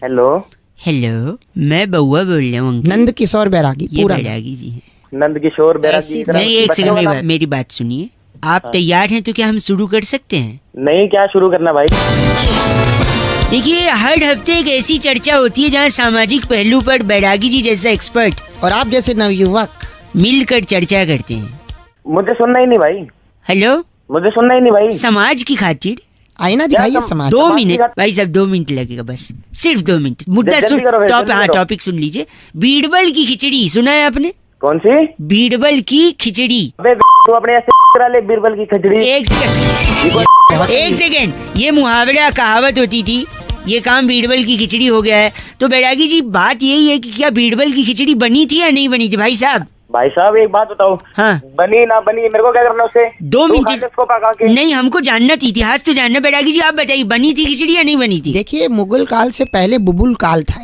Hello hello, मैं बउआ बोल रहा हूँ। नंद किशोर बैरागी, ये पूरा बैरागी जी हैं। नंद किशोर बैरागी की तरह नहीं, एक बच्चों का सेकंड नाम- मेरी बात सुनिए। आप तैयार हैं तो क्या हम शुरू कर सकते हैं? नहीं, क्या शुरू करना भाई? देखिए, हर हफ्ते एक ऐसी चर्चा होती है जहाँ सामाजिक पहलू पर बैरागी जी जैसा एक्सपर्ट और आप जैसे नवयुवक मिलकर चर्चा करते हैं। मुझे सुनना ही नहीं भाई, हेलो, मुझे सुनना ही नहीं भाई। समाज की खातिर आईना दिखाइए क्या समाज। 2 समाज की मिनट खातिर- भाई साहब, 2 मिनट लगेगा बस, सिर्फ 2 मिनट। मुद्दा जल्दी सुन, करो भाई, जल्दी करो। टॉपिक सुन लीजिए। बीरबल की खिचड़ी सुना है आपने? कौन सी? बीरबल की खिचड़ी। अबे तू अपने ऐसे करा ले बीरबल की खिचड़ी। एक सेकेंड, ये मुहावरा कहावत होती थी, ये काम बीरबल की खिचड़ी हो गया है। तो बैरागी जी, बात यही है कि क्या बीरबल की खिचड़ी बनी थी या नहीं बनी थी भाई साहब? भाई साहब एक बात बताओ, हाँ, बनी ना बनी मेरे को क्या करना उससे? 2 तू मिनट। खा ले उसको पका के। नहीं, हमको जानना थी, इतिहास तो जानना। बैरागी जी आप बताइए, बनी थी खिचड़ी या नहीं बनी थी? देखिए, मुगल काल से पहले बुबुल काल था।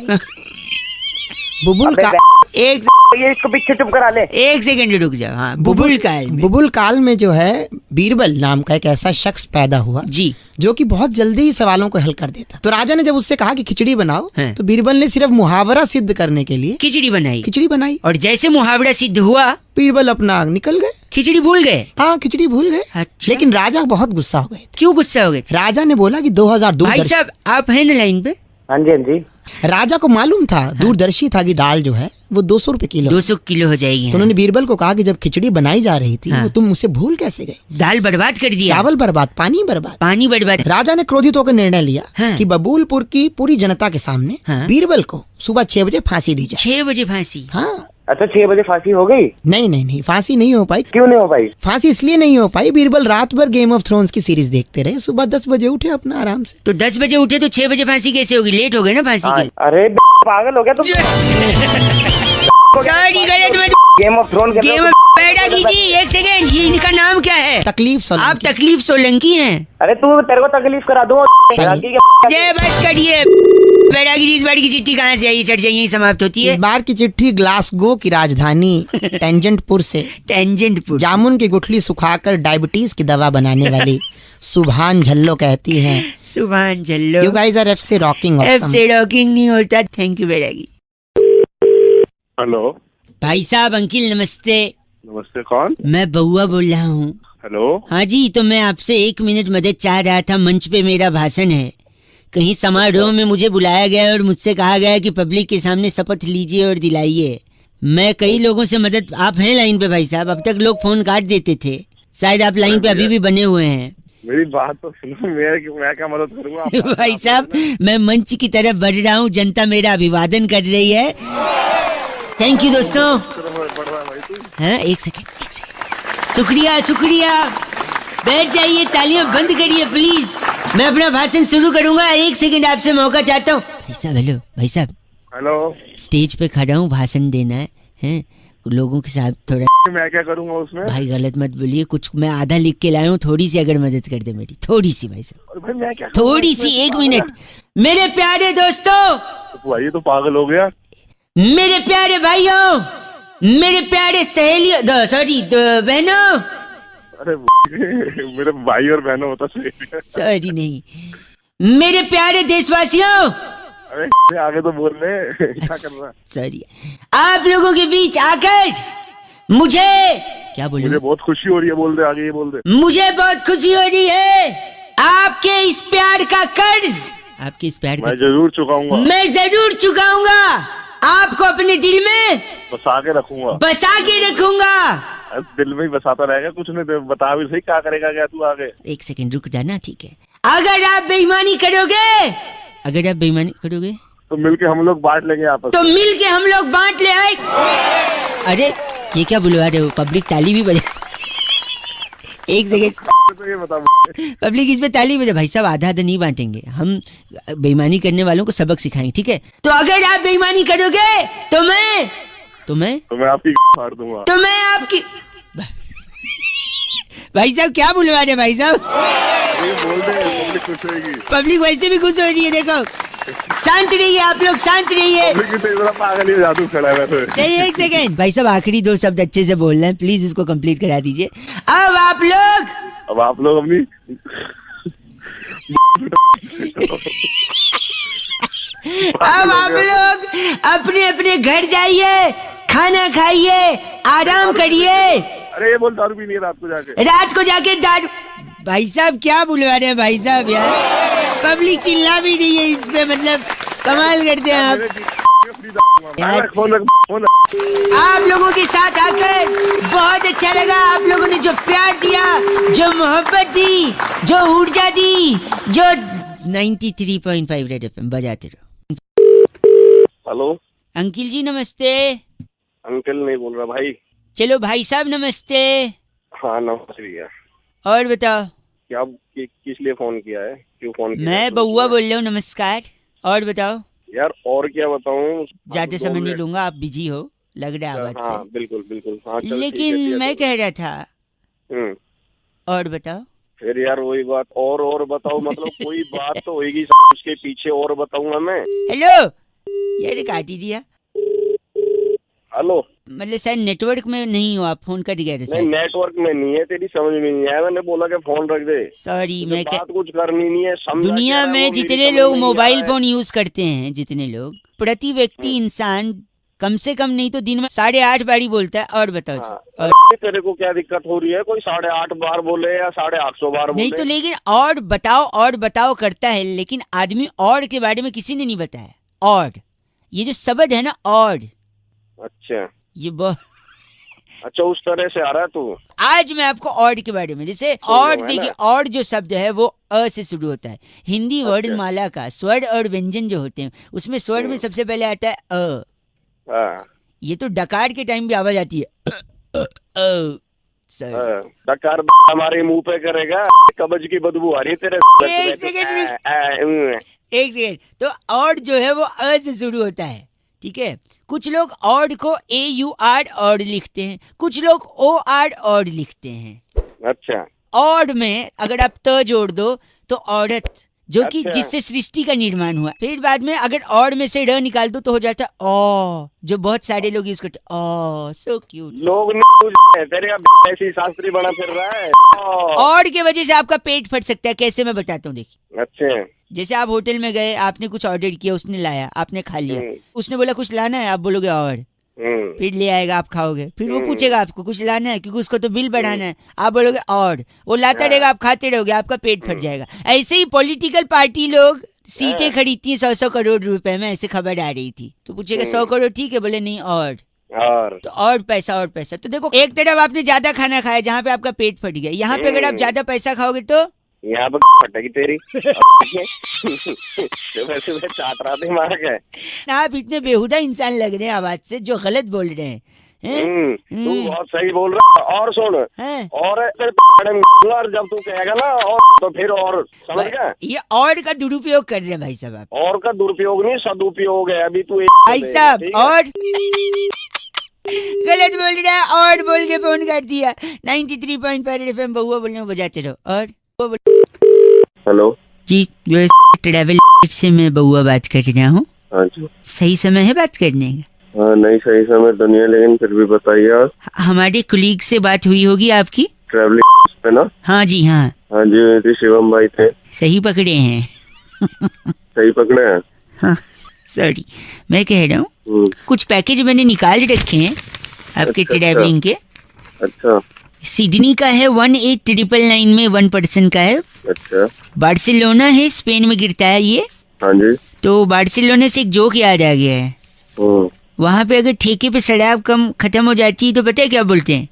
बुबुल अबे काल, एक ये इसको पीछे चुप करा ले। एक सेकंड रुक जाओ। हाँ, बुबुल काल में। बुबुल काल में जो है बीरबल नाम का एक ऐसा शख्स पैदा हुआ जी, जो कि बहुत जल्दी ही सवालों को हल कर देता। तो राजा ने जब उससे कहा कि खिचड़ी बनाओ, हाँ। तो बीरबल ने सिर्फ मुहावरा सिद्ध करने के लिए खिचड़ी बनाई। खिचड़ी बनाई। और जैसे मुहावरा सिद्ध हुआ, बीरबल अपना निकल गए। खिचड़ी भूल गए। हाँ, खिचड़ी भूल गए। अच्छा। लेकिन राजा बहुत गुस्सा हो गए थे। क्यों गुस्सा हो गए थे? राजा ने बोला कि 2000 भाई दूरदर्शी। साहब आप हैं ना लाइन पे? हाँ जी, हाँ जी। राजा को मालूम था, दूरदर्शी था कि दाल जो है वो 200 रुपए किलो। 200 किलो हो जाएगी। तो उन्होंने बीरबल को कहा कि जब खिचड़ी बनाई जा रही थी, हाँ। वो तुम उसे भूल कैसे गए? दाल बर्बाद कर दिया, चावल बर्बाद, पानी बर्बाद। पानी बर्बाद। राजा ने क्रोधित होकर निर्णय लिया हाँ। कि बबूलपुर की पूरी जनता के सामने हाँ। बीरबल को सुबह 6 बजे फांसी दी जाए। 6 बजे फांसी। हाँ, अच्छा 6 बजे फांसी हो गई? नहीं, फांसी नहीं हो पाई। क्यों नहीं हो पाई? फांसी इसलिए नहीं हो पाई, बीरबल रात भर गेम ऑफ थ्रोन्स की सीरीज देखते रहे, सुबह 10 बजे उठे अपना आराम से। तो 10 बजे उठे तो 6 बजे फांसी कैसे होगी? लेट हो गए ना फांसी हाँ, के। अरे पागल हो गया तुम। सॉरी, गलत मत। गेम ऑफ थ्रोन के गेम बैरागी जी, एक सेकेंड, ये इनका नाम क्या है? तकलीफ आप सोलंकी। तकलीफ सोलंकी हैं। अरे तू, तेरे को तकलीफ करा दूं। जय बस करिए। बैरागी जी, इस बार की चिट्ठी कहाँ से आई? चर्चा यही समाप्त होती इस है। बार की चिट्ठी ग्लासगो की राजधानी टेंजेंटपुर से टेंजेंटपुर। जामुन की गुठली सुखाकर डायबिटीज की दवा बनाने वाली सुभान झल्लो कहती हैं, सुभान चलो। You guys are FC rocking F से रॉकिंग नहीं होता। Thank you Bairagi. हेलो, भाई साहब, अंकिल नमस्ते। नमस्ते। कौन? मैं बउआ बोल रहा हूँ। हेलो। हाँ जी, तो मैं आपसे 1 मिनट मदद चाह रहा था। मंच पे मेरा भाषण है, कहीं समारोह में मुझे बुलाया गया है और मुझसे कहा गया है कि पब्लिक के सामने शपथ लीजिए और दिलाइए। मैं कई लोगों से मदद, आप हैं लाइन पे भाई साहब? अब तक लोग फोन काट देते थे, शायद आप लाइन पे अभी भी बने हुए हैं। मेरी बात तो सुनो, मैं क्या मदद करूंगा? आप भाई साहब, मैं मंच की तरफ बढ़ रहा हूँ, जनता मेरा अभिवादन कर रही है। थैंक यू दोस्तों। बढ़ रहा है भाई तू। हाँ, एक सेकेंड। शुक्रिया शुक्रिया। बैठ जाइए, तालियां बंद करिए प्लीज। मैं अपना भाषण शुरू करूंगा। 1 सेकेंड आपसे मौका चाहता हूँ। भाई साहब, हेलो भाई साहब, हेलो। स्टेज पे खड़ा हूँ, भाषण देना है, हैं? लोगों के साथ थोड़ा। मैं क्या करूंगा उसमें? भाई गलत मत बोलिए, कुछ मैं आधा लिख के लाया हूँ, थोड़ी सी अगर मदद कर दे मेरी, थोड़ी सी भाई साहब, अरे भाई मैं क्या थोड़ी सी, 1 मिनट। मेरे प्यारे दोस्तों, भाई, ये तो पागल हो गया। मेरे प्यारे भाइयों, मेरे प्यारे सहेलियों, सॉरी बहनों, अरे मेरे भाई और बहनों होता सही है। सॉरी नहीं, मेरे प्यारे देशवासियों। अरे आगे तो बोल रहे क्या कर रहा है? सॉरी, आप लोगों के बीच आकर मुझे क्या मुझे बोलूं? बहुत खुशी हो रही है। बोल दे आगे, ये बोल दे। मुझे बहुत खुशी हो रही है। आपके इस प्यार का कर्ज, आपके इस प्यार मैं का जरूर चुकाऊंगा, मैं जरूर चुकाऊंगा। आपको अपने दिल में बसा के रखूंगा। बसा के रखूंगा। अरे दिल में ही बसाता रहेगा, कुछ नहीं तो बता भी सही क्या करेगा क्या तू आगे? 1 सेकेंड रुक जाना, ठीक है? अगर आप बेईमानी करोगे, अगर आप बेईमानी करोगे तो मिलके हम लोग बांट लेंगे आपस तो में। मिल के हम लोग बांट ले आए। अरे ये क्या बुलवा रहे हो? पब्लिक ताली भी बजा। 1 सेकेंड, तो ये बता। पब्लिक इसमें ताली बजा। भाई साहब, आधा आधा नहीं बांटेंगे हम, बेईमानी करने वालों को सबक सिखाएंगे, ठीक है? तो अगर आप बेईमानी करोगे तो मैं आपकी फाड़ दूंगा। तो मैं आपकी भाई साहब क्या बुलवा रहे भाई साहब? ये बोल दे, पब्लिक खुश होगी। पब्लिक वैसे भी खुश हो रही है, देखो। शांत रहिए आप लोग, शांत रहिए। पब्लिक तो इतना पागल ही जादू खड़ा है वैसे। नहीं, 1 सेकेंड भाई साहब, आखिरी 2 शब्द अच्छे से बोल रहे हैं, प्लीज इसको कंप्लीट करा दीजिए। अब आप लोग अपनी अब आप लोग अपने अपने घर जाइए, खाना खाइए, आराम करिए। अरे ये बोल दारू पीनी है रात को जाके। रात को जाके दारू। भाई साहब क्या बुलवा रहे हैं भाई साहब यार, पब्लिक चिल्ला भी रही है इस पे, मतलब कमाल करते हैं आप यार। फोन आप लोगों के साथ आकर बहुत अच्छा लगा। आप लोगों ने जो प्यार दिया, जो मोहब्बत दी, जो ऊर्जा दी, जो 93.5 रेड एफएम बजाते रहो। हेलो अंकिल जी नमस्ते। अंकल नहीं बोल रहा भाई। चलो भाई साहब नमस्ते। हाँ नमस्ते भैया। और बताओ क्या किस लिए फोन किया है, क्यों फोन किया है? मैं बउआ बोल रहा हूँ, नमस्कार। और बताओ यार और क्या बताऊँ, ज्यादा समय नहीं लूंगा, आप बिजी हो लग रहा है आवाज हाँ से। बिल्कुल बिल्कुल। हाँ चल, लेकिन ठीक है, मैं कह रहा था, और बताओ। फिर यार वही बात, और बताओ मतलब कोई बात तो होगी उसके पीछे, और बताऊंगा मैं। हेलो यार काट ही दिया। हेलो मतलब शायद नेटवर्क में नहीं हो आप, फोन कट गया था नहीं शायद। नेटवर्क में नहीं है, तेरी समझ में नहीं आया, मैंने बोला कि फोन रख दे। सॉरी मैं बात कुछ करनी नहीं है, समझा दुनिया क्या रहा है, में वो मेरी जितने समझ लोग में नहीं आ मोबाइल रहा है। फोन यूज करते हैं, जितने लोग, प्रति व्यक्ति इंसान कम से कम नहीं तो दिन में 8.5 बारी बोलता है। और बताओ जी। हाँ, और अरे तेरे को क्या दिक्कत हो रही है, कोई 850 बार बोले या 850 बार नहीं बोले? तो लेकिन और बताओ करता है, लेकिन आदमी और के बारे में किसी ने नहीं बताया। और ये जो शब्द है ना, और अच्छा ये बहुत अच्छा उस तरह से आ रहा है तू। आज मैं आपको और के बारे में, जैसे सुन और लो, है देखिए, ना? और जो शब्द है वो अ से शुरू होता है। हिंदी वर्णमाला का स्वर और व्यंजन जो होते हैं, उसमें स्वर में सबसे पहले आता है अ। हाँ ये तो डकार के टाइम भी आवाज आती है सर। हाँ, डकार हमारे मुंह पे करेगा, कब्ज की बदबू आ रही है तेरे। एक सेकंड एक सेकंड। तो और जो है वो अ से शुरू होता है, ठीक है। कुछ लोग और को AUR और लिखते हैं, कुछ लोग OR और लिखते हैं। अच्छा और में अगर आप त जोड़ दो तो औरत, जो कि अच्छा। जिससे सृष्टि का निर्माण हुआ। फिर बाद में अगर और में से र निकाल दो तो हो जाता है ओ, जो बहुत सारे लोग यूज करते हैं। ओ सो क्यूट। लोग नहीं तेरे का ऐसी शास्त्री बना फिर रहा है। और की वजह से आपका पेट फट सकता है। कैसे, मैं बताता हूँ देखिए। अच्छा जैसे आप होटल में गए, आपने कुछ ऑर्डर किया, उसने लाया, आपने खा लिया, उसने बोला कुछ लाना है, आप बोलोगे और, फिर ले आएगा, आप खाओगे, फिर वो पूछेगा आपको कुछ लाना है, क्योंकि उसको तो बिल बढ़ाना है, आप बोलोगे और, वो लाता रहेगा, आप खाते रहोगे, आपका पेट फट जाएगा। ऐसे ही पॉलिटिकल पार्टी लोग सीटें खरीदती हैं 100 करोड़ रुपए में, ऐसे खबर आ रही थी। तो पूछेगा 100 करोड़ ठीक है, बोले नहीं और तो और पैसा। तो देखो, एक तरफ आपने ज्यादा खाना खाया जहाँ पे आपका पेट फट गया, यहाँ पे अगर आप ज्यादा पैसा खाओगे तो यहाँ पर फटेगी तेरी। वैसे मैं चाट रहा था मार के। आप इतने बेहुदा इंसान लग रहे हैं आवाज से, जो गलत बोल रहे हैं। तू बहुत सही बोल रहा है। और सुन, हैं? और जब तू कहेगा ना और, तो फिर और समझ गया। ये और का दुरुपयोग कर रहे हैं भाई साहब आप। और का दुरुपयोग नहीं, सदुपयोग है। अभी तू भाई साहब और गलत बोल रहा है, और बोल के फोन कर दिया। 93.5 FM बउआ बोल रहे हो, बजाते रहो। और हेलो जी, जो ट्रैवल से मैं बउआ बात कर रहा हूँ। हाँ जी। सही समय है बात करने का? हाँ नहीं सही समय तो नहीं है, लेकिन फिर भी बताइए आप। हमारे कुलीग से बात हुई होगी आपकी, ट्रैवलिंग पे ना? हाँ जी हाँ। हाँ जी, शिवम भाई थे। सही पकड़े हैं। सही पकड़े हैं। हाँ सॉरी, मैं कह रहा हूँ कुछ पैकेज मैंने निकाल रखे हैं आपके ट्रैवलिंग के। अच्छा। सिडनी का है 18,999 में 1 पर्सन का है। अच्छा। बार्सिलोना है, स्पेन में गिरता है ये। हाँ जी। तो बार्सिलोना से एक जोक याद आ गया है। वहाँ पे अगर ठेके पे शराब कम खत्म हो जाती है तो पता है क्या बोलते हैं?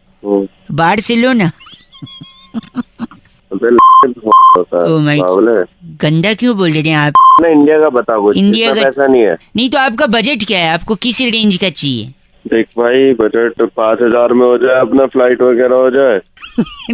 बार्सिलोना। ओ माय, गंदा क्यों बोल रहे हैं आप? इंडिया का बता, कुछ इंडिया का पैसा नहीं है। नहीं तो आपका बजट क्या है? आपको किस रेंज का चाहिए? देख भाई, बजट 5,000 में हो जाए, अपना फ्लाइट वगैरह हो जाए।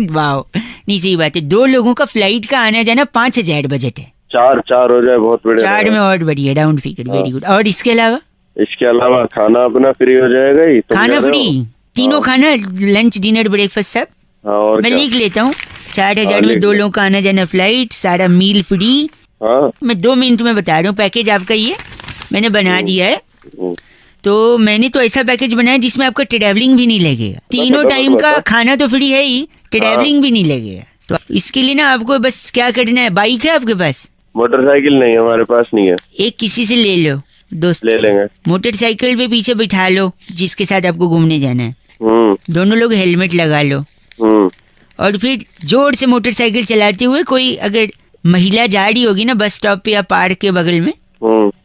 वाह, नहीं सही बात है। 2 लोगों का फ्लाइट का आना जाना 5,000 बजट है। 4 हो जाए, बहुत बढ़िया। 4 में और बढ़िया, राउंड फिगर, वेरी गुड। और इसके अलावा? इसके अलावा खाना अपना फ्री हो जाएगा ही। खाना फ्री, तीनों खाना, लंच डिनर ब्रेकफास्ट सब। और मैं लिख लेता हूँ। 4,000 में 2 लोगों का आना जाना, फ्लाइट, सारा मील फ्री। मैं 2 मिनट में बता रहा हूँ पैकेज आपका। ये मैंने बना दिया है। तो मैंने तो ऐसा पैकेज बनाया जिसमें आपका ट्रैवलिंग भी नहीं लगेगा। तीनों टाइम का खाना तो फ्री है ही, ट्रैवलिंग भी नहीं लगेगा। तो इसके लिए ना आपको बस क्या करना है, बाइक है आपके पास? मोटरसाइकिल नहीं है, हमारे पास नहीं है। एक किसी से ले लो, दोस्त ले से। लेंगे। मोटरसाइकिल पे पीछे बिठा लो जिसके साथ आपको घूमने जाना है। दोनों लोग हेलमेट लगा लो और फिर जोर से मोटरसाइकिल चलाते हुए कोई अगर महिला जा रही होगी ना बस स्टॉप पे या पार्क के बगल में,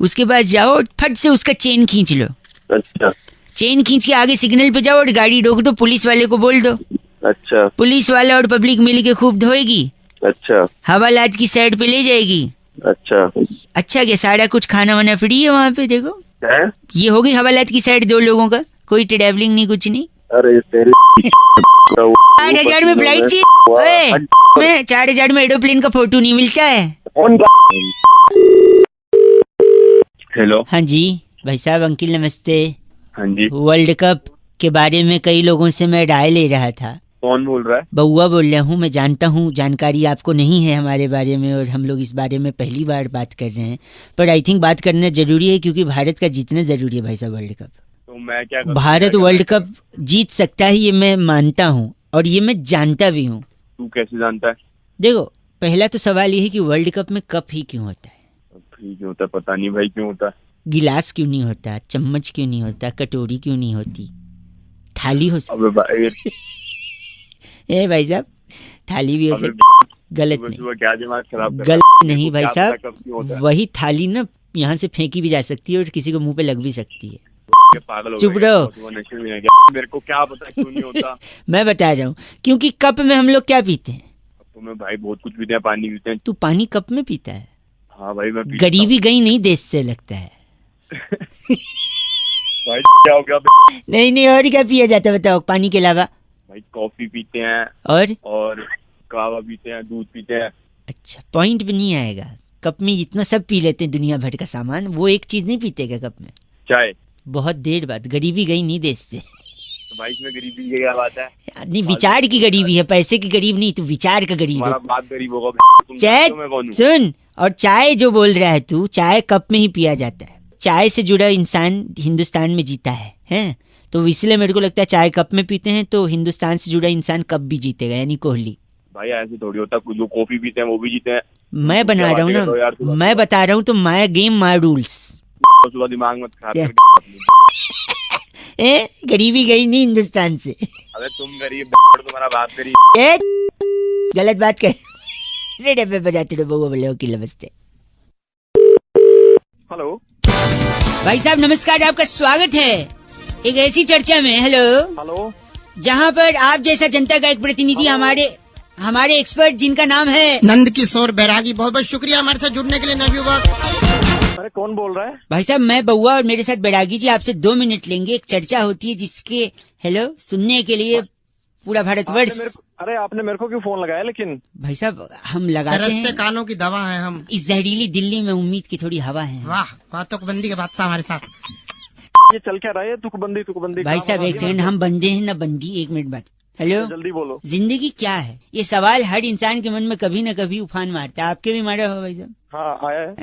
उसके पास जाओ और फट से उसका चेन खींच लो। अच्छा चेन खींच के आगे सिग्नल पे जाओ और गाड़ी रोक दो, पुलिस वाले को बोल दो। अच्छा पुलिस वाला और पब्लिक मिल के खूब धोएगी, अच्छा हवालात की साइड पे ले जाएगी। अच्छा अच्छा क्या सारा कुछ खाना वाना फ्री है वहाँ पे? देखो है? ये होगी हवालात की साइड 2 लोगों का, कोई ट्रैवलिंग नहीं, कुछ नहीं। अरे तेरी 4,000 में फ्लाइट चाहिए? 4,000 में एरोप्लेन का फोटो नहीं मिलता है। हेलो। हाँ जी भाई साहब, अंकिल नमस्ते। हाँ जी, वर्ल्ड कप के बारे में कई लोगों से मैं राय ले रहा था। कौन बोल रहा है? बउआ बोल रहा हूँ। मैं जानता हूँ जानकारी आपको नहीं है हमारे बारे में और हम लोग इस बारे में पहली बार बात कर रहे हैं, पर आई थिंक बात करना जरूरी है क्योंकि भारत का जीतना जरूरी है भाई साहब वर्ल्ड कप। तो मैं क्या करूं? भारत वर्ल्ड कप जीत सकता है ये मैं मानता हूँ और ये मैं जानता भी हूँ। तू कैसे जानता है? देखो पहला तो सवाल ये है कि वर्ल्ड कप में कप ही क्यों होता है? ठीक होता है, पता नहीं भाई क्यों होता है। गिलास क्यों नहीं होता? चम्मच क्यों नहीं होता? कटोरी क्यों नहीं होती? थाली हो सकती? अबे भाई ए भाई साहब थाली भी हो अबे सकती, गलत नहीं, सुबह क्या दिमाग खराब कर गलत नहीं भाई क्या पता साहब। कब क्यों होता है? वही थाली ना यहाँ से फेंकी भी जा सकती है और किसी को मुंह पे लग भी सकती है। ये पागल हो चुप गया रहो। क्या? सुबह नशे में है क्या? मेरे को क्या पता क्यों नहीं होता। मैं बता रहा हूँ क्योंकि कप में हम लोग क्या पीते हैं? तो मैं भाई बहुत कुछ पीते हैं, पानी पीते हैं। तू पानी कप में पीता है? हाँ भाई मैं पीता गरीबी गई नहीं देश से लगता है। हूँ। भाई क्या हो गया? नहीं नहीं, और क्या पिया जाता है बताओ पानी के अलावा? भाई कॉफी पीते हैं और कहवा पीते हैं, दूध पीते हैं। अच्छा पॉइंट भी नहीं आएगा। कप में इतना सब पी लेते हैं दुनिया भर का सामान, वो एक चीज नहीं पीते क्या कप में? चाय। बहुत देर बाद गरीबी गई नहीं देश से। तो भाई इसमें गरीबी की क्या बात है? नहीं विचार की गरीबी है, पैसे की गरीब नहीं, तू विचार का गरीब है। तुम्हारा बाप गरीब होगा। तुम चाय जानते हो मैं कौन हूँ? सुन, और चाय जो बोल रहा है तू, चाय कप में ही पिया जाता है। चाय से जुड़ा इंसान हिंदुस्तान में जीता है, हैं? तो इसलिए मेरे को लगता है चाय कप में पीते हैं तो हिंदुस्तान से जुड़ा इंसान कब भी जीतेगा, यानी कोहली। भाई ऐसे थोड़ी होता, कुछ जो कॉफी पीते हैं वो भी जीते हैं। मैं बना रहा हूँ बातें कर रहे हो यार, ना, मैं बता रहा हूँ तो माय गेम माय रूल्स। सुबह दिमाग मत खराब क्या? कर। ए गरीबी गई नहीं हिंदुस्तान से। अबे तुम गरीब, तुम्हारा बाप गरीब। ए गलत बात कर। रेडियो पे बजाते रहो बउआ बोले वकील नमस्ते। हेलो भाई साहब नमस्कार, आपका स्वागत है एक ऐसी चर्चा में। Hello hello. जहाँ पर आप जैसा जनता का एक प्रतिनिधि हमारे एक्सपर्ट जिनका नाम है नंद किशोर बैरागी, बहुत बहुत शुक्रिया हमारे साथ जुड़ने के लिए नवयुवक। अरे कौन बोल रहा है? भाई साहब मैं बउआ और मेरे साथ बैरागी जी आपसे 2 मिनट लेंगे। एक चर्चा होती है जिसके हेलो सुनने के लिए पूरा भारतवर्ष। अरे आपने मेरे को क्यों फोन लगाया? लेकिन भाई साहब हम लगाते तरसते हैं, कानों की दवा है हम। इस जहरीली दिल्ली में उम्मीद की थोड़ी हवा है। वाह बातों को बंदी के बादशाह हमारे साथ। ये चल क्या रहा है? तुकबंदी भाई साहब एक सेकंड, हम बंदे हैं ना बंदी, 1 मिनट बाद। हेलो जल्दी बोलो। जिंदगी क्या है? ये सवाल हर इंसान के मन में कभी न कभी उफान मारता है। आपके भी मारा हो भाई साहब? हाँ आया है।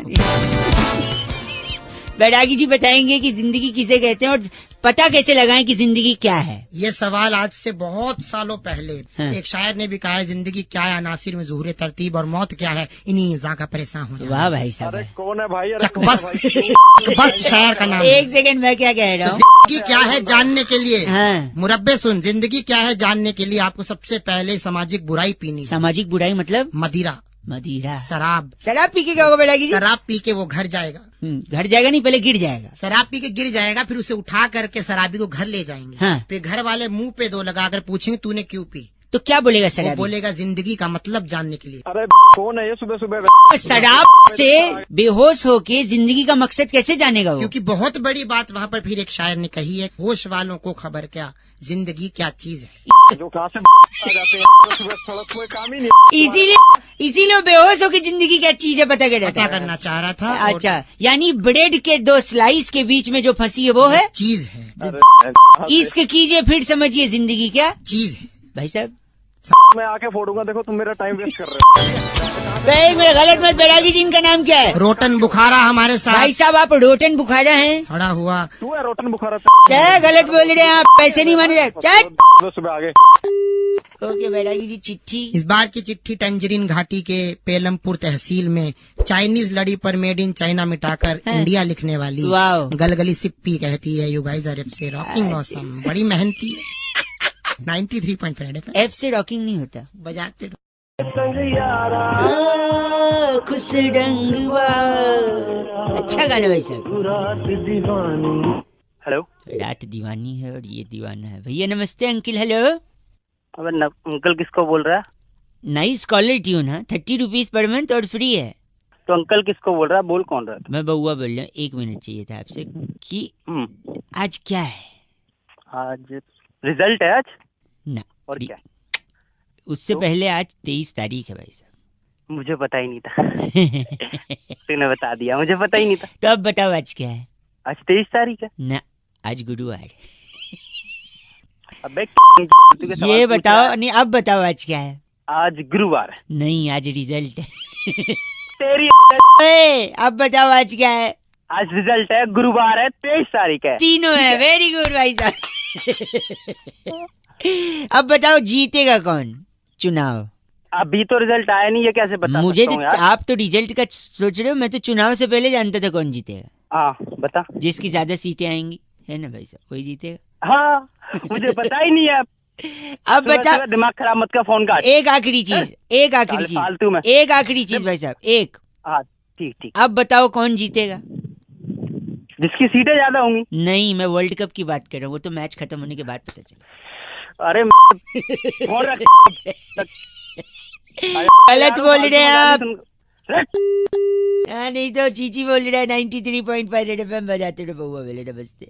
बैरागी जी बताएंगे कि जिंदगी किसे कहते हैं और पता कैसे लगाएं कि जिंदगी क्या है। ये सवाल आज से बहुत सालों पहले हाँ। एक शायर ने भी कहा है, जिंदगी क्या है अनासिर में ज़ुहूर तरतीब, और मौत क्या है इन्हीं जाका परेशान हो जाना। वाह भाई साहब। अरे कौन है भाई? चकबस्त शायर का नाम है। एक सेकंड मैं क्या कह रहा हूँ। जिंदगी क्या है जानने के लिए, हाँ मुरब्बे सुन, जिंदगी क्या है जानने के लिए आपको सबसे पहले सामाजिक बुराई पीनी है। सामाजिक बुराई मतलब? मदिरा, मदिरा। शराब। शराब पी के क्या होगा बैरागी जी? शराब पी के वो घर जाएगा, घर जाएगा नहीं, पहले गिर जाएगा। शराब पी के गिर जाएगा, फिर उसे उठा करके शराबी को घर ले जाएंगे। हाँ। फिर घर वाले मुंह पे 2 लगाकर पूछेंगे तूने क्यों पी? तो क्या बोलेगा वो शराब? बोलेगा जिंदगी का मतलब जानने के लिए। अरे कौन है ये सुबह सुबह? शराब से बेहोश होके जिंदगी का मकसद कैसे जानेगा वो? क्योंकि बहुत बड़ी बात वहाँ पर फिर एक शायर ने कही है, होश वालों को खबर क्या, जिंदगी क्या चीज है। जो कहाँ से आ जाते हैं सुबह, सड़क कोई काम ही नहीं। इसीलिए बेहोश होके जिंदगी क्या चीज है पता करना चाह रहा था। अच्छा यानी ब्रेड के 2 स्लाइस के बीच में जो फंसी है वो है चीज है। इश्क कीजिए फिर समझिए जिंदगी क्या चीज है। भाई साहब मैं आके फोड़ूंगा, देखो तुम मेरा टाइम वेस्ट कर रहे हो। एक मिनट, गलत मत, बैरागी जी इनका नाम क्या है? रोटन बुखारा हमारे साथ भाई साहब आप रोटन बुखारा हैं? सड़ा हुआ। तू है रोटन बुखारा। क्या गलत बोल रहे हैं आप? पैसे नहीं माने जाए। सुबह आगे। ओके बैरागी जी, चिट्ठी। इस बार की चिट्ठी टंजरीन घाटी के पेलमपुर तहसील में चाइनीज लड़ी पर मेड इन चाइना मिटाकर हाँ। इंडिया लिखने वाली वाओ। गलगली सिप्पी कहती है, you guys are FC rocking awesome, बड़ी मेहनती 93.5 FM एफ से रॉकिंग नहीं होता। बजाते रहो। खुश रंगवा, अच्छा गाना भाई साहब। हेलो, रात दीवानी है और ये दीवाना है। भैया नमस्ते। Uncle hello. अबे अंकल किसको बोल रहा है? नाइस कॉलर ट्यून है, 30 रुपीज पर मंथ और फ्री है। तो अंकल किसको बोल रहा है? बोल कौन रहा है? मैं बउआ बोल रहा हूँ। 1 मिनट चाहिए था आपसे कि आज क्या है? आज रिजल्ट है आज। ना, और क्या? उससे तो? पहले आज 23 तारीख है भाई साहब। मुझे पता ही नहीं था। तूने बता दिया, मुझे पता ही नहीं था। तो अब बताओ आज क्या है? आज 23 तारीख है। ना, आज गुरुवार। अबे तू के सवाल ये पूछ बताओ रहा है? नहीं, अब बताओ आज क्या है? आज गुरुवार है। नहीं, आज रिजल्ट है। तेरी अब बताओ आज क्या है? आज रिजल्ट है, गुरुवार है, 23 तारीख है। तीनों है। वेरी गुड भाई साहब। अब बताओ जीतेगा कौन चुनाव? अभी तो रिजल्ट आया नहीं है, कैसे बता मुझे सकता तो हूँ यार? आप तो रिजल्ट का सोच रहे हो, मैं तो चुनाव से पहले जानता था कौन जीतेगा। हाँ बता। जिसकी ज्यादा सीटें आएंगी, है ना भाई साहब, वही जीतेगा। हाँ, मुझे पता ही नहीं है। अब सुबह बता, सुबह दिमाग खराब मत कर, फोन काट। एक आखिरी चीज, एक आखिरी साले फालतू में। चीज, एक आखिरी चीज भाई साहब, एक। हाँ ठीक ठीक। अब बताओ कौन जीतेगा? जिसकी सीटें ज्यादा होंगी। नहीं, मैं वर्ल्ड कप की बात कर रहा हूँ, वो तो मैच खत्म होने के बाद पता चला। अरे फोन रख। गलत बोल रहे हैं आप। रख। हाँ, नहीं तो चीची बोल रहा है। 93.5 रेड एफएम बजाते रहो बउआ बेले। नमस्ते।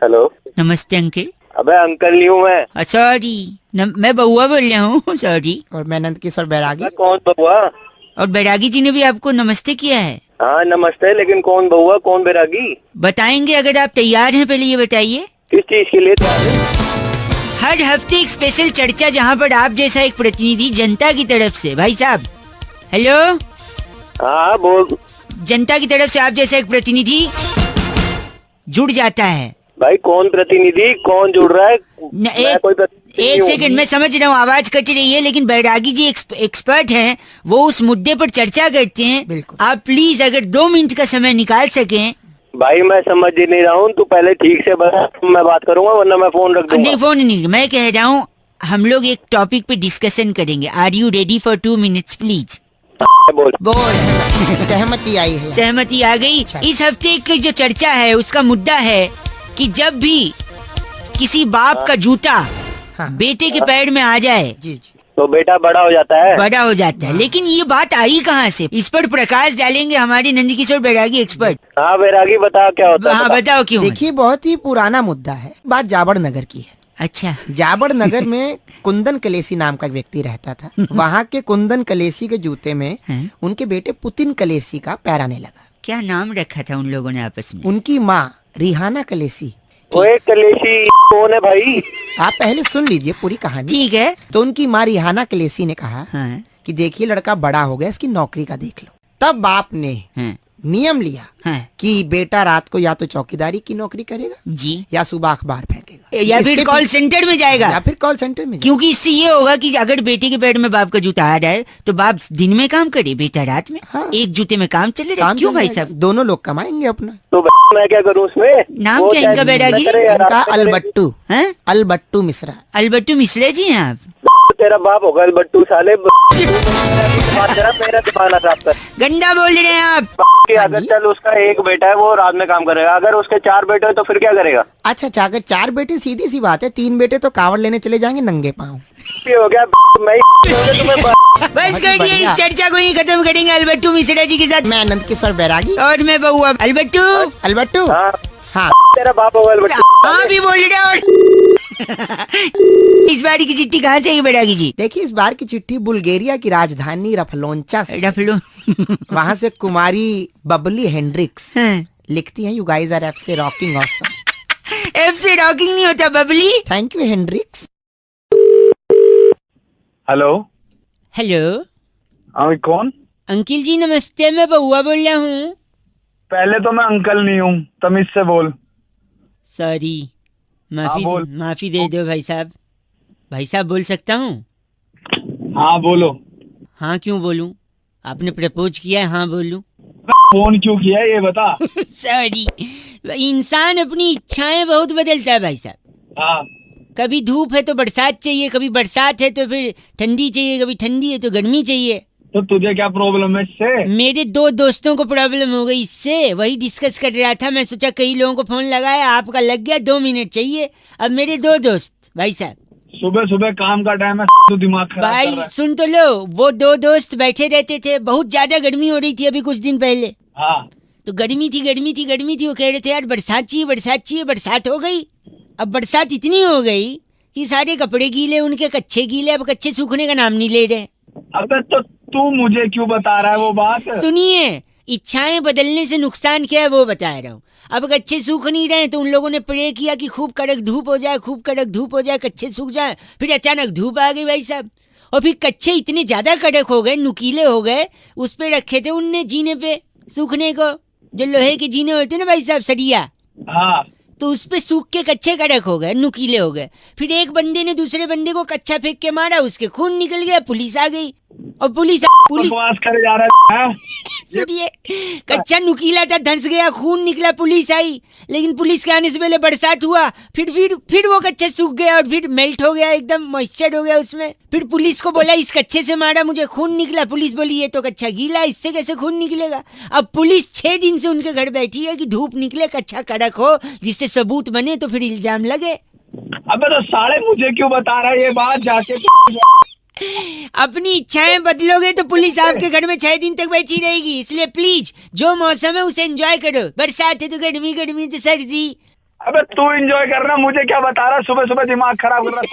हेलो। नमस्ते अंकल। अबे अंकल नहीं हूँ मैं। सॉरी, मैं बउआ बोल रहा हूँ। सॉरी। और मैं नंद किशोर बैरागी। कौन बउआ? और बैरागी जी ने भी आपको नमस्ते किया है। हाँ नमस्ते, लेकिन कौन बउआ कौन बैरागी? बताएंगे अगर आप तैयार हैं। पहले ये बताइए, किस चीज के लिए? हर हफ्ते एक स्पेशल चर्चा जहाँ पर आप जैसा एक प्रतिनिधि जनता की तरफ से, भाई साहब हेलो, हाँ बोल। जनता की तरफ से आप जैसा एक प्रतिनिधि जुड़ जाता है। भाई कौन प्रतिनिधि, कौन जुड़ रहा है? न, मैं कोई प्रतिनिधि नहीं एक हूँ। सेकंड, मैं समझ रहा हूँ आवाज कट रही है, लेकिन बैरागी जी एक्सपर्ट हैं, वो उस मुद्दे पर चर्चा करते हैं। बिल्कुल। आप प्लीज अगर 2 मिनट का समय निकाल सकें। भाई मैं समझ ही नहीं रहा हूँ, तू पहले ठीक से बता, मैं बात करूंगा वरना मैं फोन रख दूंगा। नहीं, फोन नहीं, मैं कह रहा हूँ हम लोग एक टॉपिक पे डिस्कशन करेंगे। Are you ready for 2 minutes please? बोल। बोल। सहमति आई है। सहमति आ गई। अच्छा। इस हफ्ते की जो चर्चा है उसका मुद्दा है कि जब भी किसी बाप का जूता हाँ। बेटे के पैर में आ जाए जी जी। तो बेटा बड़ा हो जाता है। बड़ा हो जाता है। लेकिन ये बात आई कहाँ से? इस पर प्रकाश डालेंगे हमारे नंदकिशोर बैरागी एक्सपर्ट। हाँ बैरागी बता क्या होता है? हाँ बता। बताओ क्यों? देखिए, बहुत ही पुराना मुद्दा है। बात जाबड़ नगर की है। अच्छा। जाबड़ नगर में कुंदन कलेसी नाम का एक व्यक्ति रहता था। वहाँ के कुंदन कलेसी के जूते में हैं? उनके बेटे पुतिन कलेसी का पैर आने लगा। क्या नाम रखा था उन लोगों ने आपस में? उनकी माँ रिहाना कलेसी। ओए कलेशी कौन है भाई? आप पहले सुन लीजिए पूरी कहानी। ठीक है। तो उनकी माँ रिहाना कलेसी ने कहा हाँ, कि देखिए लड़का बड़ा हो गया, इसकी नौकरी का देख लो। तब बाप ने हाँ, नियम लिया हाँ, कि बेटा रात को या तो चौकीदारी की नौकरी करेगा जी, या सुबह अखबार फेंकेगा या फिर इसके कॉल सेंटर में जाएगा। या फिर कॉल सेंटर में जाएगा। क्योंकि इससे ये होगा कि अगर बेटे के पैर में बाप का जूता आ जाए तो बाप दिन में काम करे, बेटा रात में। हाँ। एक जूते में काम चले रहे। काम क्यों चल भाई जाएगा। साहब? दोनों लोग कमाएंगे अपना। तो मैं क्या करूँ उसमें? नाम वो क्या चाहे इनका बैरागी? दिन में करे या उनका रात में करे। अलबट्टू। हैं? अलबट्टू मिश्रा। अलबट्टू मिश्रा जी हैं आप? तेरा बाप होगा बट्टू साले। मेरा दिमाग ना खराब कर। गंदा बोल रहे हैं आप। कि अगर चल उसका एक बेटा है वो रात में काम करेगा, अगर उसके 4 बेटे हैं तो फिर क्या करेगा? अच्छा अच्छा, अगर 4 बेटे सीधी सी बात है, 3 बेटे तो कावड़ लेने चले जाएंगे नंगे पाँव। ये हो गया मैं तुम्हें बस करिए, बढ़िया। इस चर्चा को ही खत्म करेंगे अलबट्टू मिश्रा जी के साथ। मैं नंद किशोर बैरागी और मैं बउआ अलबट्टू। अलबट्टू। हाँ हाँ, तेरा बाप होगा बट्टू। हाँ भी बोल रहे और इस बारी की चिट्ठी कहाँ से आई बैरागी जी? देखिए इस बार की चिट्ठी बुल्गारिया की राजधानी रफलोंचा से। रफलो। वहाँ से कुमारी बबली हेंड्रिक्स हाँ। लिखती हैं, यू गाइस आर एफ से रॉकिंग ऑसम। एफ से रॉकिंग नहीं होता बबली। Thank you Hendrix. Hello. Hello हाँ कौन? अंकिल जी नमस्ते, मैं बउआ बोल रहा हूँ। पहले तो मैं अंकल नहीं हूँ, तमीज से बोल। सॉरी, हाँ बोल। माफी दे दो भाई साहब। भाई साहब बोल सकता हूँ? हाँ बोलो। हाँ क्यों बोलूं? आपने प्रपोज किया है, हाँ बोलूं? फोन क्यों किया है ये बता। सॉरी, इंसान अपनी इच्छाएं बहुत बदलता है भाई साहब। हाँ कभी धूप है तो बरसात चाहिए, कभी बरसात है तो फिर ठंडी चाहिए, कभी ठंडी है तो गर्मी चाहिए। तो तुझे क्या प्रॉब्लम है इससे? मेरे 2 दोस्तों को प्रॉब्लम हो गई इससे, वही डिस्कस कर रहा था। मैं सोचा कई लोगों को फोन लगाया, आपका लग गया, 2 मिनट चाहिए। अब मेरे 2 दोस्त भाई साहब, सुबह सुबह काम का टाइम है तो दिमाग खराब कर भाई रहा है। सुन तो लो, वो 2 दोस्त बैठे रहते थे, बहुत ज्यादा गर्मी हो रही थी अभी कुछ दिन पहले। हाँ तो गर्मी थी, वो कह रहे थे यार बरसात चाहिए। बरसात हो गई। अब बरसात इतनी हो गई कि सारे कपड़े गीले, उनके कच्चे गीले, अब कच्चे सूखने का नाम नहीं ले रहे। अबे तो तू मुझे क्यों बता रहा है वो बात? सुनिए, इच्छाएं बदलने से नुकसान क्या है वो बता रहा हूँ। अब कच्चे सूख नहीं रहे तो उन लोगों ने प्रे किया कि खूब कड़क धूप हो जाए, कच्चे सूख जाए। फिर अचानक धूप आ गई भाई साहब, और फिर कच्चे इतने ज्यादा कड़क हो गए, नुकीले हो गए। उस पे रखे थे उनने जीने पे सूखने को, जो लोहे के जीने होते ना भाई साहब, सरिया। हाँ तो उस पे सूख के कच्चे कड़क हो गए, नुकीले हो गए। फिर एक बंदे ने दूसरे बंदे को कच्चा फेंक के मारा, उसके खून निकल गया, पुलिस आ गई। और पुलिस बकवास करे जा रहा है। सुनिए, कच्चा नुकीला था, धंस गया, खून निकला, पुलिस आई। लेकिन पुलिस के आने से पहले बरसात हुआ, फिर वो कच्चा सूख गया और फिर मेल्ट हो गया, एकदम मॉइस्चर हो गया उसमें। फिर पुलिस को बोला इस कच्चे से मारा, मुझे खून निकला। पुलिस बोली ये तो कच्चा गीला, इससे कैसे खून निकलेगा? अब पुलिस 6 दिन से उनके घर बैठी है कि धूप निकले, कच्चा कड़क हो, जिससे सबूत बने तो फिर इल्जाम लगे। अबे तो साले मुझे क्यों बता रहा है ये बात जाके? अपनी इच्छाएं बदलोगे तो पुलिस आपके घर में 6 दिन तक बैठी रहेगी। इसलिए प्लीज, जो मौसम है उसे एंजॉय करो। बरसात है तो गर्मी, गर्मी तो सर्दी। अबे तू एंजॉय करना, मुझे क्या बता रहा है? सुबह सुबह दिमाग खराब कर रहा है।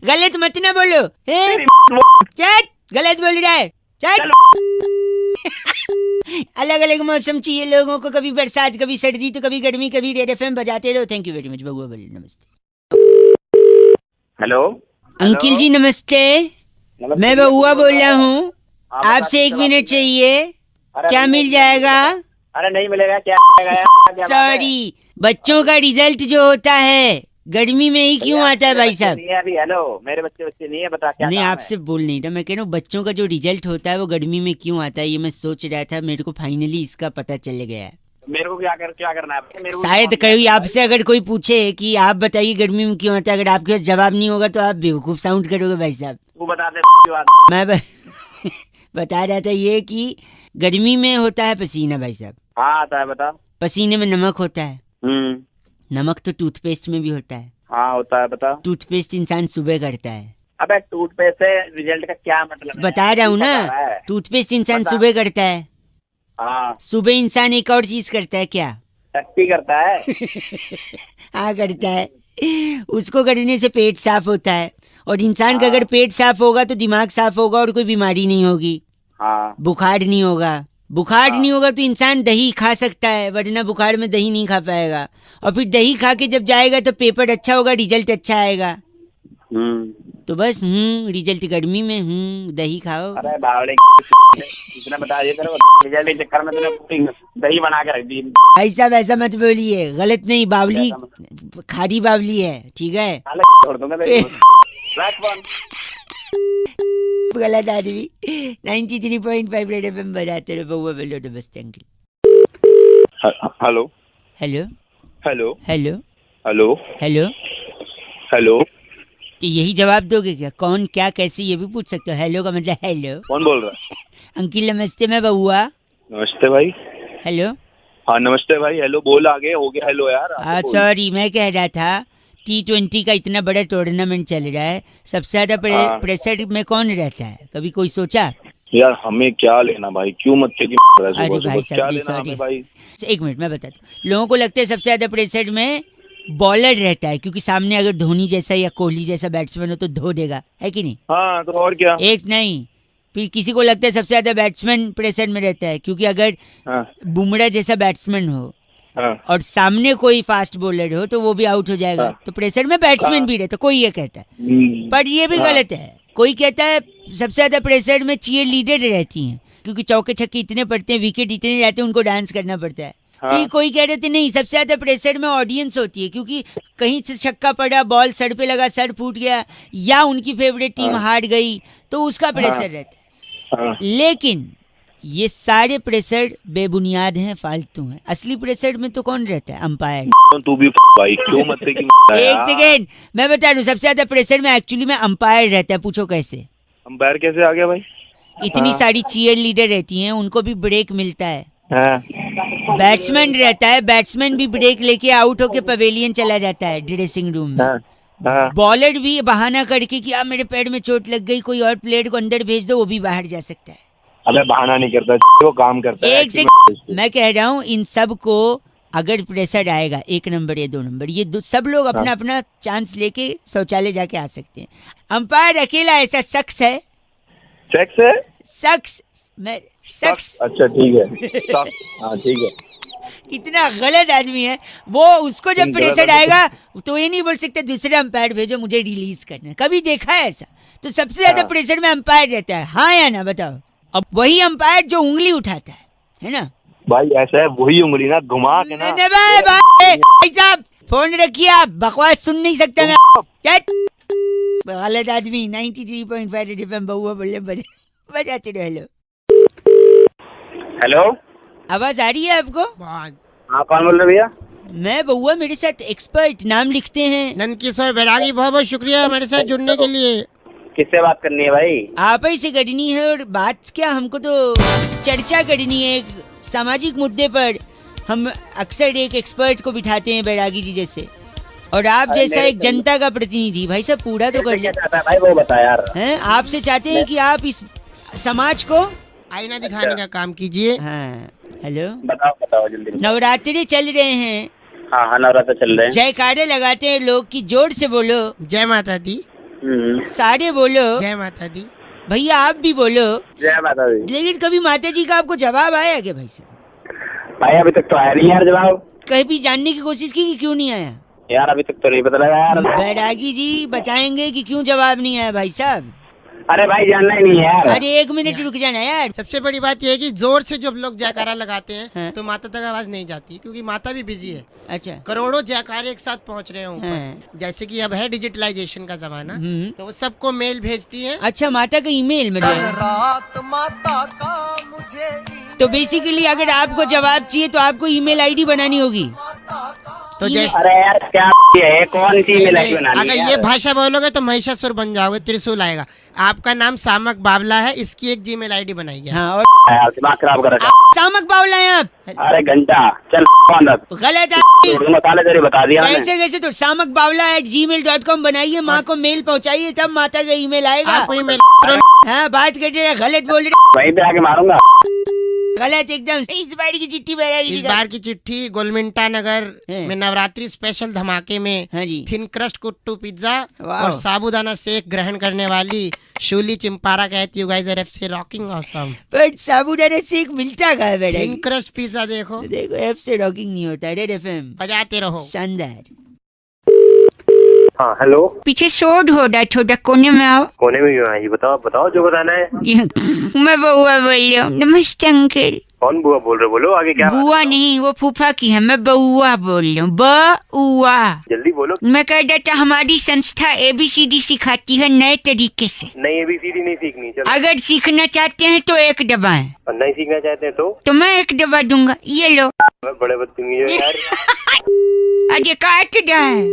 गलत मत ना बोलो। चल, गलत बोल रहा है, चल। अलग अलग मौसम चाहिए लोगों को, कभी बरसात, कभी सर्दी, तो कभी गर्मी, कभी रेड एफएम बजाते रहो। थैंक यू वेरी मच बबुआ बोले। नमस्ते हेलो अंकिल जी, नमस्ते। मैं बउआ बोल रहा हूँ, आपसे 1 मिनट चाहिए, क्या मिल जाएगा? अरे नहीं मिलेगा, क्या सॉरी, बच्चों का रिजल्ट जो होता है गर्मी में ही क्यों आता है भाई साहब? अभी हेलो, मेरे बच्चे नहीं है, बता क्या नहीं, काम है? आपसे बोल नहीं रहा, मैं कह रहा हूँ बच्चों का जो रिजल्ट होता है वो गर्मी में क्यों आता है, ये मैं सोच रहा था। मेरे को फाइनली इसका पता चल गया है। मेरे को क्या करना है? मेरे को शायद कोई आपसे अगर कोई पूछे कि आप बताइए गर्मी में क्यों आता है, अगर आपके पास जवाब नहीं होगा तो आप बेवकूफ साउंड करोगे भाई साहब। तू बता दे बात। मैं बता रहा था ये कि गर्मी में होता है पसीना भाई साहब। हाँ आता है, बता। पसीने में नमक होता है। नमक तो टूथपेस्ट में भी होता है। हाँ होता है, बता। टूथपेस्ट इंसान सुबह करता है। अबे टूथपेस्ट से रिजल्ट का क्या मतलब है? बता रहा हूँ ना, टूथपेस्ट इंसान बता। सुबह करता है। हाँ सुबह इंसान एक और चीज करता है, क्या? टट्टी करता है। हाँ करता है, उसको करने से पेट साफ होता है। और इंसान का अगर पेट साफ होगा तो दिमाग साफ होगा और कोई बीमारी नहीं होगी। हाँ बुखार नहीं होगा। बुखार नहीं होगा तो इंसान दही खा सकता है, वरना बुखार में दही नहीं खा पाएगा। और फिर दही खा के जब जाएगा तो पेपर अच्छा होगा, रिजल्ट अच्छा आएगा। तो बस रिजल्ट गर्मी में दही खाओ। अरे बावड़े इतना बता दिया तेरे को, रिजल्ट के चक्कर में तूने दही बना के रख दी। ऐसा मत बोलिए, गलत नहीं, बावली खारी बावली है, ठीक है? छोड़ दूंगा तेरे को। रख फोन। गलत आदमी। 93.5 रेड एफएम बजाते रहो, बउआ बोलो। नमस्ते uncle. Hello hello hello hello hello hello. Hello. तो यही जवाब दोगे क्या? कौन, क्या, कैसे, ये भी पूछ सकते हो। हेलो का मतलब हेलो। कौन बोल रहा है? अंकिल नमस्ते, मैं बउआ। नमस्ते भाई। हेलो। हाँ नमस्ते भाई। हेलो बोल, आगे हो गया हेलो यार। हाँ सॉरी, मैं कह रहा था T20 का इतना बड़ा टूर्नामेंट चल रहा है, सबसे ज्यादा प्रेशर में कौन रहता है? कभी कोई सोचा? यार हमें क्या लेना भाई, क्यों मत अरे भाई साहब, क्या प्लीज लेना हमें भाई? 1 मिनट मैं बताता हूँ। लोगों को लगता है सबसे ज्यादा प्रेशर में बॉलर रहता है, क्योंकि सामने अगर धोनी जैसा या कोहली जैसा बैट्समैन हो तो धो देगा, है कि नहीं? हाँ तो और क्या। एक नहीं, फिर किसी को लगता है सबसे ज्यादा बैट्समैन प्रेशर में रहता है, क्योंकि अगर बुमराह जैसा बैट्समैन हो हाँ। और सामने कोई फास्ट बॉलर हो तो वो भी आउट हो जाएगा। हाँ। तो प्रेशर में बैट्समैन भी रहता, कोई ये कहता है। पर ये भी गलत है। कोई कहता है सबसे ज्यादा प्रेशर में चीयर लीडर रहती हैं, क्योंकि चौके छक्के इतने पड़ते हैं, विकेट इतने जाते हैं, उनको डांस करना पड़ता है। हाँ। कोई कह रहे थे नहीं, सबसे ज्यादा प्रेशर में ऑडियंस होती है, क्योंकि कहीं से छक्का पड़ा, बॉल सर पे लगा, सर फूट गया, या उनकी फेवरेट टीम हार गई, तो उसका प्रेशर रहता है। लेकिन ये सारे प्रेशर बेबुनियाद हैं, फालतू हैं। असली प्रेशर में तो कौन रहता है? अंपायर। तू भी भाई क्यों मत से एक सेकेंड, मैं बता दूं, सबसे ज्यादा प्रेशर में एक्चुअली में अंपायर रहता है। पूछो कैसे? अंपायर कैसे आ गया भाई? इतनी सारी चीयर लीडर रहती हैं, उनको भी ब्रेक मिलता है। हाँ। बैट्समैन रहता है, बैट्समैन भी ब्रेक लेके आउट होके पवेलियन चला जाता है ड्रेसिंग रूम में। हाँ। बॉलर भी बहाना करके कि अब मेरे पैर में चोट लग गई, कोई और प्लेयर को अंदर भेज दो, वो भी बाहर जा सकता है। अबे बहाना नहीं करता, वो काम करता है। एक से मैं कह रहा हूँ, इन सब को अगर प्रेशर आएगा 1 नंबर या 2 नंबर, ये सब लोग अपना अपना चांस लेके शौचालय जाके आ सकते हैं। अंपायर अकेला ऐसा शख्स है, सेक्स है, शख्स मैं शख्स अच्छा ठीक है। हाँ ठीक है। कितना गलत आदमी है वो। उसको जब प्रेशर आएगा तो ये नहीं बोल सकते दूसरे अंपायर भेजो, मुझे रिलीज करना है। कभी देखा है ऐसा? तो सबसे ज्यादा प्रेशर में अंपायर रहता है, हाँ या ना बताओ? अब वही अंपायर जो उंगली उठाता है ना भाई, ऐसा है वही उंगली ना घुमा के ना। भाई साहब फोन रखिए, आप बकवास सुन नहीं सकते मैं। गलत आदमी। 93.5 रेड एफएम बहुआ बोले बजाते रहो। हेलो हेलो, आवाज आ रही है आपको? बहुत। हाँ कौन बोल रहे भैया? मैं बहुआ, मेरे साथ एक्सपर्ट नाम लिखते हैं नंदकिशोर बैरागी, बहुत बहुत शुक्रिया हमारे साथ जुड़ने के लिए। किससे बात करनी है भाई? आप ही से करनी है। और बात क्या, हमको तो चर्चा करनी है एक सामाजिक मुद्दे पर। हम अक्सर एक एक्सपर्ट को बिठाते हैं, बैरागी जी जैसे, और आप जैसा एक जनता का प्रतिनिधि। भाई साहब पूरा तो कर ले भाई, वो बता यार। हैं, आपसे चाहते हैं कि आप इस समाज को आईना दिखाने का काम कीजिए। हाँ। हेलो, बताओ जल्दी। नवरात्रि चल रहे हैं। हाँ नवरात्र चल रहे हैं। जयकारे लगाते हैं लोग की, जोर से बोलो। जय माता दी। सारे बोलो। जय माता दी। भैया आप भी बोलो। जय माता दी। लेकिन कभी माता जी का आपको जवाब आया क्या भाई साहब? भाई अभी तक तो आया नहीं यार जवाब। कहीं भी जानने की कोशिश की कि क्यों नहीं आया? यार अभी तक तो नहीं पता लगा यार। बैरागी जी बताएंगे कि क्यों जवाब नहीं आया भाई साहब। अरे भाई जानना ही नहीं है यार। अरे 1 मिनट रुक जाना यार। सबसे बड़ी बात यह है कि जोर से जब लोग जयकारा लगाते हैं हाँ। तो माता तक आवाज नहीं जाती, क्योंकि माता भी बिजी है। अच्छा। करोड़ों जयकारे एक साथ पहुंच रहे हैं ऊपर। हाँ। जैसे कि अब है डिजिटलाइजेशन का जमाना, हम्म। तो वो सबको मेल भेजती है। अच्छा, माता का ईमेल में तो बेसिकली अगर आपको जवाब चाहिए तो आपको ईमेल आईडी बनानी होगी। तो जैसे अरे यार क्या है, कौन सी ईमेल आईडी बनानी है अगर ये यार? भाषा बोलोगे तो महिषासुर बन जाओगे, त्रिशूल आएगा। आपका नाम सामक बावला है, इसकी एक जीमेल आईडी बनाइए। हाँ, और यार दिमाग खराब कर रखा। आप सामक बावला हैं आप? अरे घंटा चल गलत आदमी। मसाले तेरे बता दिया मैंने। कैसे कैसे? तो सामक बावला @gmail.com बनाइए, माँ को मेल पहुँचाइए, तब माता का ईमेल आएगा। आपको ईमेल हाँ, बात कर रहे हैं, गलत बोल रहे वहीं पे आके मारूंगा। गलत एकदम। इस बार की चिट्ठी बैरागी इस जी का। बार की चिट्ठी गोलमिंटा नगर है। में नवरात्रि स्पेशल धमाके में हाँ जी। थिन क्रस्ट कुट्टू पिज्जा वाह। और साबूदाना शेक ग्रहण करने वाली शूली चिंपारा कहती, you guys are FC rocking awesome. पर साबूदाना शेक मिलता कहाँ है थिन बैरागी? क्रस्ट पिज्जा देखो, देखो एफ से रॉकिंग नहीं होता। रेड एफएम बजाते रहो। शानदार। हाँ हेलो, पीछे शोर हो रहा, थोड़ा कोने में आओ। कोने में क्यों आई? बताओ जो बताना है। मैं बुआ बोल रही हूँ। नमस्ते अंकल। कौन बुआ बोल रहे हो? बोलो आगे क्या। बुआ नहीं, वो फूफा की है। मैं बउआ बोल रही हूँ। बउआ। जल्दी बोलो। मैं कह रहा था हमारी संस्था ABCD सिखाती है नए तरीके से। नहीं ABCD नहीं सीखनी। चलो। अगर सीखना चाहते हैं तो 1 दबाएं। और नहीं सीखना चाहते हैं तो मैं 1 दबा दूंगा, ये लो। बड़े बदतमीज हो यार। अजय काट रहा है।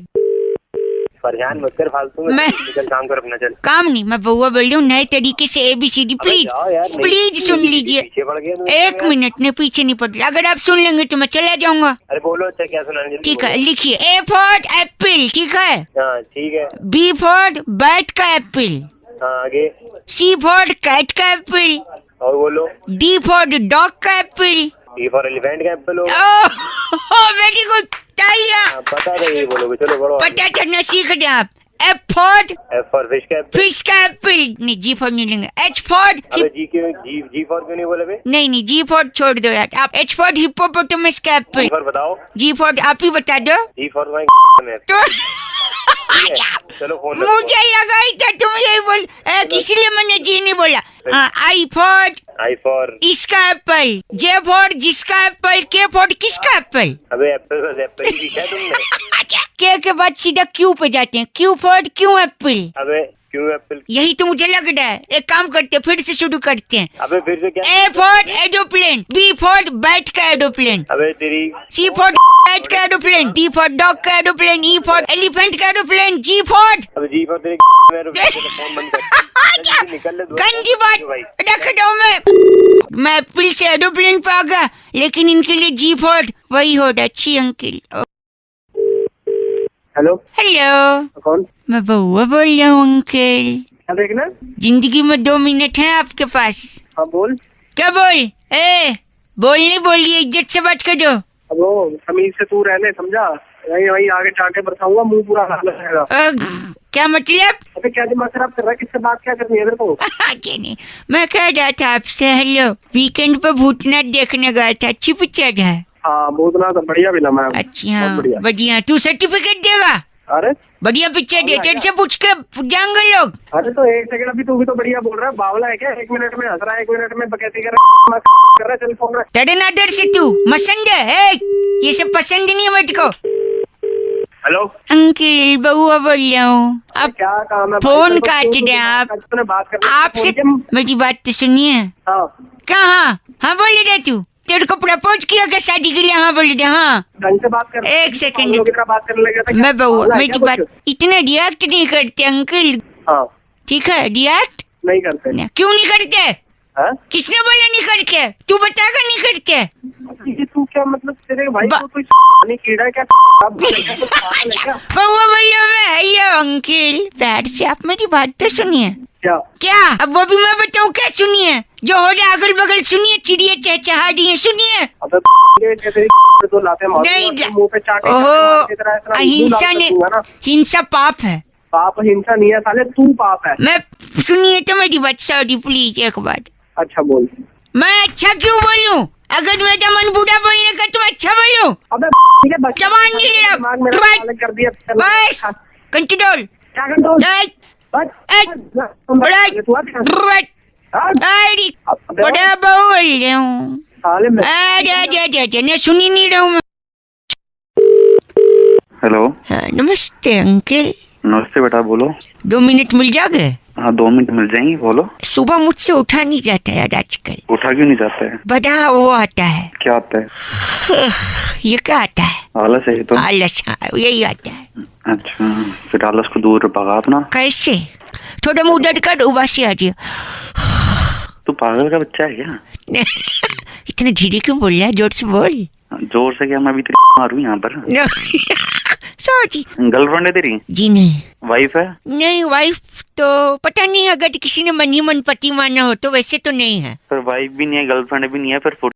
परेशान मत कर फालतू में। मैं- चल काम कर अपना, चल। काम नहीं, मैं बउआ बोल रही हूँ नए तरीके से ABCD। प्लीज जाओ यार, नहीं- प्लीज सुन लीजिए। पीछे पड़ गया तुम 1 यार। मिनट ने पीछे नहीं पड़ रहा। अगर आप सुन लेंगे तो मैं चला जाऊंगा। अरे बोलो, अच्छा क्या सुनाने? जल्दी ठीक है, बोलो। लिखिए। A फॉर एप्पल, ठीक है। हाँ ठीक है। B फॉर बैट का एप्पल। हाँ आगे। C फॉर कैट का एप्पल। और बोलो। D फॉर डॉग का एप्पल। E फॉर एलिफेंट का एप्पल हो। वेरी गुड, तालियां। हाँ, पता नहीं बोलोगे, चलो बढ़ो। पता चलना सीख रहे आप। F for F for fish का एप्पल। फिश का एप्पल, नहीं G for नहीं लेंगे, H for अबे जी फॉर क्यों नहीं बोले बे? नहीं G for छोड़ दो यार, आप H for हिप्पोपोटामस का एप्पल, जी फॉर बताओ। G for आप ही बता दो जी फॉर तुम्हारी तो चलो फोन मुझे लगा ही था तुम यही बोल, इसलिए मैंने जी नहीं बोला। हाँ, आई फॉर इसका एप्पल, जे फॉर जिसका एप्पल, के फॉर किसका एप्पल। अबे एप्पल ही सीखा है तुमने? के बाद सीधा क्यू पे जाते हैं, क्यू फॉर क्यों एप्पल, अबे क्यों एप्पल? यही तो मुझे लग रहा है। एक काम करते हैं, फिर से शुरू करते हैं। अबे फिर से क्या? A for aeroplane, B for bat का एरोप्लेन, अबे तेरी सी फॉर बैट का एरोप्लेन, डी फॉर डॉग का एरोप्लेन, ई फॉर एलिफेंट का एरोप्लेन, जी फॉर अबे जी फॉर तेरी फोन बंद कर। जल्दी निकल ले गंदी बात भाई। रख दो। मैं एप्पल से एरोप्लेन पे आ गया, लेकिन इनके लिए जी फॉर वही होगा। अच्छी अंकिल। हेलो हेलो, कौन? मैं बउआ बोल रहा हूँ अंकल। क्या देखना? जिंदगी में 2 मिनट है आपके पास। हाँ बोल। क्या बोल? नहीं बोलिए, इज्जत से बात करो। अब वो तमीज से तू रहने, समझा? वही वही आगे चाटे बरसाऊंगा, मुंह पूरा हाल रहेगा। क्या मतलब? अबे क्या दिमाग खराब कर रहा है? किससे बात क्या करनी है तेरे को? नहीं, मैं कह रहा था आपसे, हेलो, वीकेंड पे भूतनाथ देखने गया था, अच्छी पिक्चर है। हाँ भूतनाथ तो बढ़िया फिल्म है। अच्छा, बढ़िया। बढ़िया। तू सर्टिफिकेट देगा? अरे बढ़िया पिक्चर दे, तेरे से पूछ के जाएंगे लोग। अरे तो एक सेकंड, अभी तू भी तो बढ़िया बोल रहा है। बावला है क्या? 1 मिनट में हंस रहा है, 1 मिनट में बकैती कर रहा है, चल फोन रख। तेरे नादर से तू मसंद है, ये सब पसंद नहीं है मुझको। हेलो अंकिल, बउआ बोल रहा हूँ। अब क्या काम है? फोन काट दे आप। बात कर आपसे मेरी बात तो सुनिए। हाँ कहाँ? हाँ बोले रे तू, तेरे को प्रपोज किया क्या शादी के लिए? हाँ बोले रे। हाँ ढंग से बात कर। एक सेकंड, बात करने लगे थे। मैं बउआ, मेरी बात इतना रिएक्ट नहीं करते अंकल। हाँ ठीक है, रिएक्ट नहीं करते। क्यों नहीं करते? हाँ? किसने बोला नहीं करते? तू बताएगा नहीं करते? ये तू क्या मतलब, तेरे भाई को कोई नहीं कीड़ा क्या? बउआ बोलिए मैं, हेलो अंकिल, बैठ से आप मेरी बात तो सुनिए। क्या? अब वो भी मैं बताऊँ क्या? सुनिए, जो हो रहा अगल बगल सुनिए, चिड़िया चहचहा रही है, सुनिए। तो लाते नहीं, मुंह पे चाटे। ओहो, अहिंसा ने, हिंसा पाप है। पाप हिंसा नहीं है साले, तू पाप है। मैं सुनिए तो मेरी बात, सॉरी प्लीज एक बार। अच्छा बोल। मैं अच्छा क्यों बोलूं? अगर मेरा मन बुरा बोलने का तो अच्छा बोलूं। अबे जवान नहीं ले दिमाग मेरा अलग कर दिया। बस कंट्रोल। क्या कंट्रोल? बड़ा बोल रहा हूँ। अरे सुनी नहीं रहा हूँ मैं। हेलो। हाँ, नमस्ते अंकल। नमस्ते बेटा, बोलो। 2 मिनट मिल जाओगे? हाँ 2 मिनट मिल जाएंगे, बोलो। सुबह मुझसे उठा नहीं जाता यार आजकल। उठा क्यों नहीं जाता है? बड़ा वो आता है। क्या आता है? ये क्या आता है? आलस है ये तो। आलस, यही आता है। अच्छा, फिर आलस को दूर भगा अपना। कैसे? थोड़ा मुंह डर कर उबासी आ रही है। तू पागल का बच्चा है क्या? इतना धीरे क्यों बोल रहा है? जोर से बोल। जोर से क्या, मैं अभी मारू यहाँ पर। सॉरी। गर्लफ्रेंड है तेरी? जी नहीं। वाइफ है? नहीं, वाइफ तो पता नहीं, अगर किसी ने मन ही मन पति माना हो तो, वैसे तो नहीं है। फिर वाइफ भी नहीं है, गर्लफ्रेंड भी नहीं है, फिर